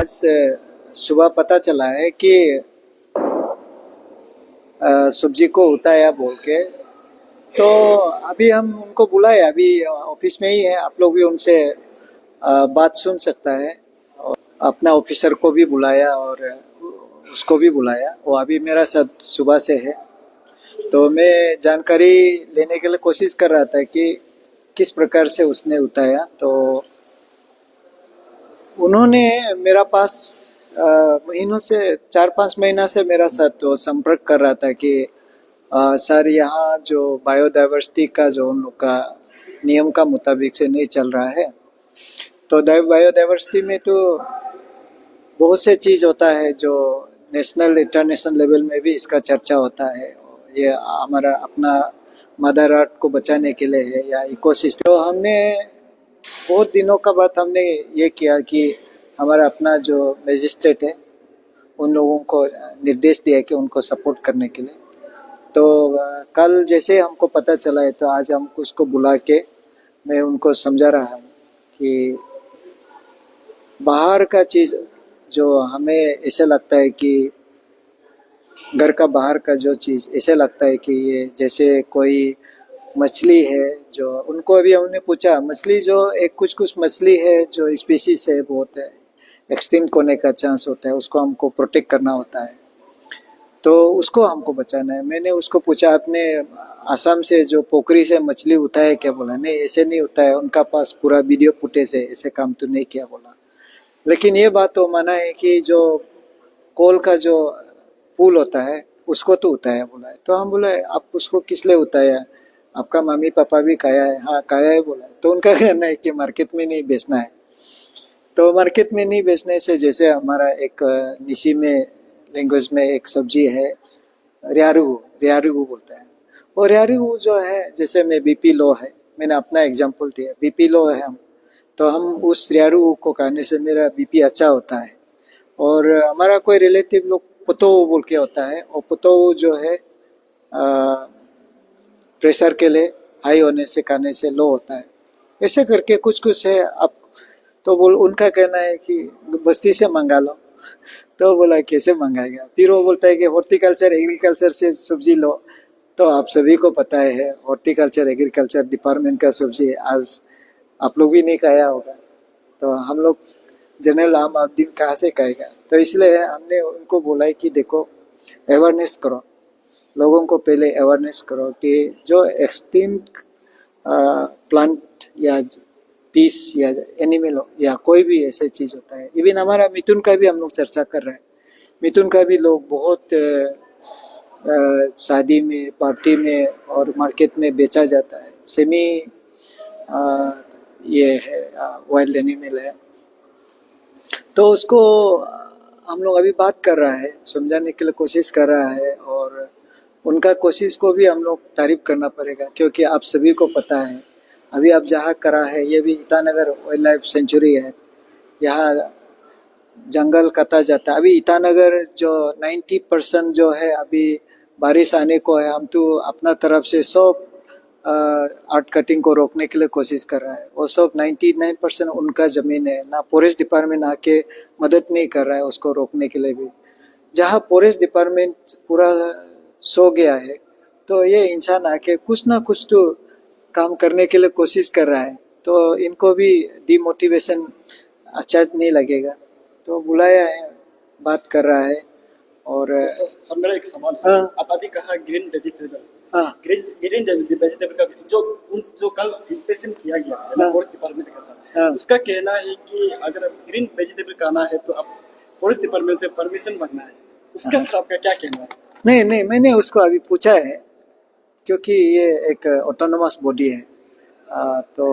आज सुबह पता चला है कि सब्जी को उताया बोल के। तो अभी हम उनको बुलाए, अभी ऑफिस में ही है, आप लोग भी उनसे बात सुन सकता है। और अपना ऑफिसर को भी बुलाया और उसको भी बुलाया, वो अभी मेरा साथ सुबह से है। तो मैं जानकारी लेने के लिए कोशिश कर रहा था कि किस प्रकार से उसने उताया। तो उन्होंने मेरा पास महीनों से 4-5 महीना से मेरा साथ तो संपर्क कर रहा था कि सर यहाँ जो बायोडाइवर्सिटी का जो उन लोग का नियम का मुताबिक से नहीं चल रहा है। तो बायोडाइवर्सिटी में तो बहुत से चीज़ होता है जो नेशनल इंटरनेशनल लेवल में भी इसका चर्चा होता है। ये हमारा अपना मदर अर्थ को बचाने के लिए है या इकोसिस्टम। तो हमने बहुत दिनों का बाद हमने ये किया कि हमारा अपना जो मजिस्ट्रेट है उन लोगों को निर्देश दिया कि उनको सपोर्ट करने के लिए। तो कल जैसे हमको पता चला है तो आज हम उसको बुला के मैं उनको समझा रहा हूँ कि बाहर का चीज़ जो हमें ऐसे लगता है कि घर का बाहर का जो चीज़ ऐसे लगता है कि ये जैसे कोई मछली है, जो उनको अभी हमने पूछा मछली जो एक कुछ मछली है जो स्पीशीज है बहुत है एक्सटिंक्ट होने का चांस होता है, उसको हमको प्रोटेक्ट करना होता है, तो उसको हमको बचाना है। मैंने उसको पूछा आपने आसाम से जो पोखरी से मछली उठाया क्या? बोला नहीं ऐसे नहीं उठाया, उनका पास पूरा वीडियो फुटेज है, ऐसे काम तो नहीं किया बोला। लेकिन ये बात तो माना है कि जो कोल का जो पुल होता है उसको तो उठाया बोला है। तो हम बोले आप उसको किस लिए उठाया? आपका मम्मी पापा भी खाया है? हाँ खाया है बोला। तो उनका कहना है कि मार्केट में नहीं बेचना है। तो मार्केट में नहीं बेचने से जैसे हमारा एक निशी में लैंग्वेज में एक सब्जी है रियारू बोलता है। और रियारू जो है जैसे में बीपी लो है, मैंने अपना एग्जांपल दिया, बीपी लो है हम, तो हम उस रियारू को खाने से मेरा बीपी अच्छा होता है। और हमारा कोई रिलेटिव लोग पुतो बोल के होता है, और पुतो जो है प्रेशर के लिए हाई होने से खाने से लो होता है। ऐसे करके कुछ है। अब तो बोल उनका कहना है कि बस्ती से मंगा लो। तो बोला कैसे मंगाएगा? फिर वो बोलता है कि हॉर्टिकल्चर एग्रीकल्चर से सब्जी लो। तो आप सभी को पता है हॉर्टिकल्चर एग्रीकल्चर डिपार्टमेंट का सब्जी आज आप लोग भी नहीं खाया होगा, तो हम लोग जनरल आम आदमी कहाँ से खाएगा? तो इसलिए हमने उनको बोला है कि देखो अवेयरनेस करो, लोगों को पहले अवेयरनेस करो कि जो एक्सटिंक्ट प्लांट या पीस या एनिमल या कोई भी ऐसे चीज़ होता है। इवन हमारा मिथुन का भी हम लोग चर्चा कर रहे हैं। मिथुन का भी लोग बहुत शादी में पार्टी में और मार्केट में बेचा जाता है। सेमी ये है वाइल्ड एनिमल है। तो उसको हम लोग अभी बात कर रहा है, समझाने के लिए कोशिश कर रहा है, और उनका कोशिश को भी हम लोग तारीफ करना पड़ेगा क्योंकि आप सभी को पता है अभी आप जहाँ करा है ये भी ईटानगर वाइल्ड लाइफ सेंचुरी है, यहाँ जंगल काटा जाता है। अभी ईटानगर जो 90% जो है अभी बारिश आने को है, हम तो अपना तरफ से सब आर्ट कटिंग को रोकने के लिए कोशिश कर रहा है। वो सब 99% उनका ज़मीन है ना, फॉरेस्ट डिपार्टमेंट आके मदद नहीं कर रहा है उसको रोकने के लिए भी। जहाँ फॉरेस्ट डिपार्टमेंट पूरा सो गया है तो ये इंसान आके कुछ ना कुछ तो काम करने के लिए कोशिश कर रहा है, तो इनको भी डिमोटिवेशन अच्छा नहीं लगेगा। तो बुलाया है, बात कर रहा है। और सर मेरा एक सवाल है। आप अभी कहा ग्रीन वेजिटेबल, ग्रीन वेजिटेबल का जो कल इंस्पेक्शन किया गया फॉरेस्ट डिपार्टमेंट के साथ, उसका कहना है कि अगर ग्रीन वेजिटेबल खाना है तो आप फॉरेस्ट डिपार्टमेंट से परमिशन मांगना है। उसका सर आपका क्या कहना है? नहीं, मैंने उसको अभी पूछा है क्योंकि ये एक ऑटोनोमस बॉडी है। तो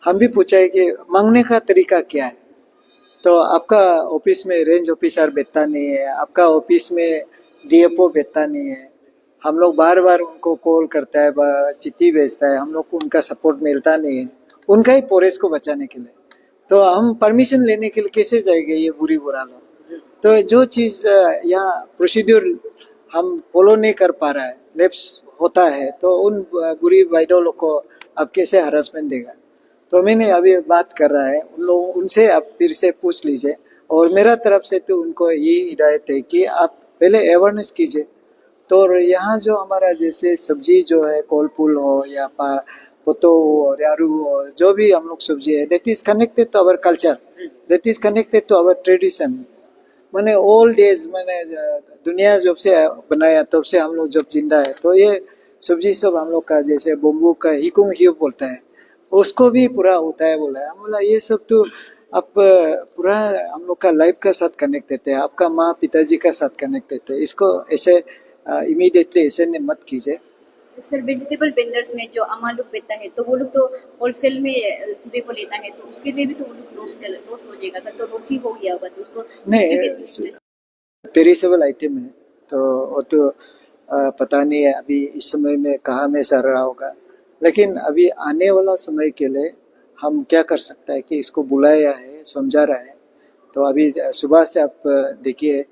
हम भी पूछा है कि मांगने का तरीका क्या है। तो आपका ऑफिस में रेंज ऑफिसर बैठता नहीं है, आपका ऑफिस में डीएफओ बैठता नहीं है, हम लोग बार बार उनको कॉल करता है, चिट्ठी भेजता है, हम लोग को उनका सपोर्ट मिलता नहीं है उनका ही फॉरेस्ट को बचाने के लिए। तो हम परमिशन लेने के लिए कैसे जाएंगे? ये बुरा लो। तो जो चीज़ यहाँ प्रोसीड्यूर हम फॉलो नहीं कर पा रहा है, लैप्स होता है, तो उन बुरी वायदों लोग को अब कैसे हरासमेंट देगा? तो मैंने अभी बात कर रहा है उन लोगों उनसे, आप फिर से पूछ लीजिए और मेरा तरफ से तो उनको ये हिदायत है कि आप पहले अवेयरनेस कीजिए। तो यहाँ जो हमारा जैसे सब्जी जो है कोलपुल हो या पोतो हो यारू हो, जो भी हम लोग सब्जी है, that is connected to our culture, that is connected to our tradition. मैंने ओल्ड डेज मैंने दुनिया जब से बनाया तब से हम लोग जब जिंदा है, तो ये सब्जी सब हम लोग का जैसे बम्बू का हिकुंग हियो बोलता है, उसको भी पूरा होता है बोला है। हम बोला ये सब तो आप पूरा हम लोग का लाइफ का साथ कनेक्टेड है, आपका माँ पिताजी का साथ कनेक्टेड है, इसको ऐसे इमीडिएटली ऐसे मत कीजिए। सर वेजिटेबल वेंडर्स में जो अमाल लोग बेचता है तो वो लोग तो होलसेल में सुबह को लेता है, तो उसके लिए भी तो वो लोग लॉस हो जाएगा, तो लॉस ही हो गया होगा, तो उसको नहीं पेरिसेबल आइटम है तो वो तो पता नहीं है अभी इस समय में कहाँ में चल रहा होगा, लेकिन अभी आने वाला समय के लिए हम क्या कर सकता है कि इसको बुलाया है, समझा रहा है। तो अभी सुबह से आप देखिए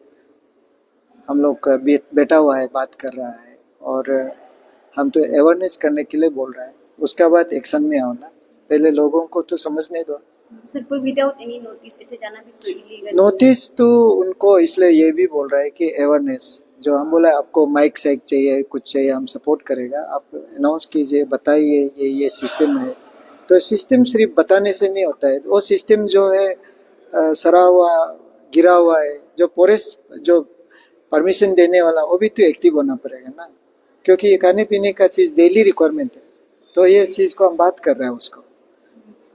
हम लोग बैठा हुआ है, बात कर रहा है, और हम तो अवेयरनेस करने के लिए बोल रहा है, उसके बाद एक्शन में आओ ना, पहले लोगों को तो समझने दो। सर पर विदाउट एनी नोटिस ऐसे जाना भी तो इलीगल। नोटिस तो उनको इसलिए ये भी बोल रहा है कि अवेयरनेस जो हम बोला आपको माइक साइक चाहिए कुछ चाहिए हम सपोर्ट करेगा, आप अनाउंस कीजिए, बताइए ये सिस्टम है। तो सिस्टम सिर्फ बताने से नहीं होता है, वो सिस्टम जो है सरा हुआ गिरा हुआ है, जो पोरेस जो परमिशन देने वाला वो भी तो एक्टिव होना पड़ेगा ना, क्योंकि ये खाने पीने का चीज डेली रिक्वायरमेंट है, तो ये चीज को हम बात कर रहे हैं उसको।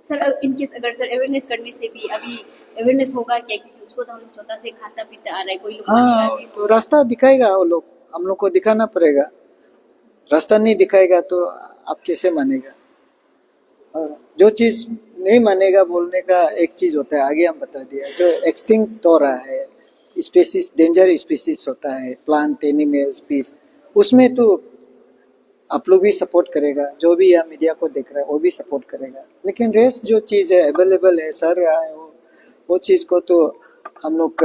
सर इनकेस अगर सर अवेयरनेस करने से भी अभी अवेयरनेस होगा क्या, क्योंकि उसको तो हम लोग छोटा से खाता पीता आ रहा है, कोई लोग हाँ तो रास्ता दिखाएगा वो लोग, हम लोग को दिखाना पड़ेगा, रास्ता नहीं दिखाएगा तो आप कैसे मानेगा। और जो चीज नहीं मानेगा बोलने का एक चीज होता है, आगे हम बता दिया, जो एक्सटिंक्ट हो रहा है स्पीसीज, डेंजर स्पीसीज होता है, प्लांट एनिमल स्पीस, उसमें तो आप लोग भी सपोर्ट करेगा, जो भी यहाँ मीडिया को देख रहा है वो भी सपोर्ट करेगा, लेकिन रेस्ट जो चीज़ है अवेलेबल है सर रहा है वो चीज़ को तो हम लोग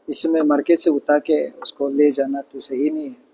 इसमें मार्केट से उतार के उसको ले जाना तो सही नहीं है।